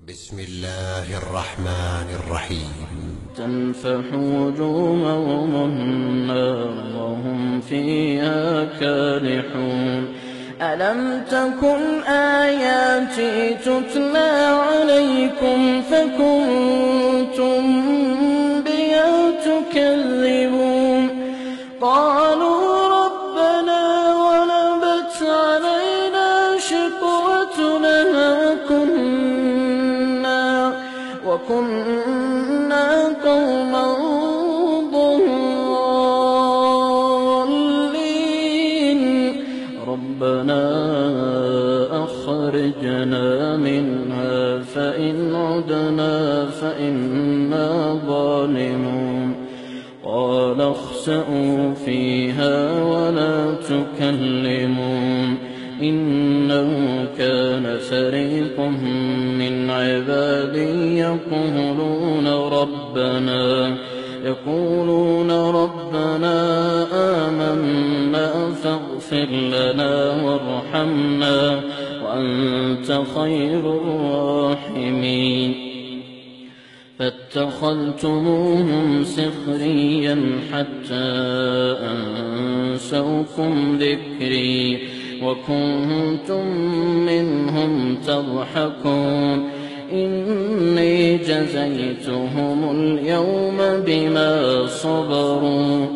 بسم الله الرحمن الرحيم. تنفح وجوههم النار وهم فيها كالحون. ألم تكن آياتي تتلى عليكم فكنتم بها تكذبون. قالوا ربنا غلبت علينا شقوتنا وكنا قوما ضالين. ربنا أخرجنا منها فإن عدنا فإنا ظالمون. قال اخسئوا فيها ولا تكلمون. إنه كان فريق من عبادي يقولون ربنا آمنا فاغفر لنا وارحمنا وأنت خير الراحمين. فاتخذتموهم سخريا حتى أنسوكم ذكري وكنتم منهم تضحكون. إني جزيتهم اليوم بما صبروا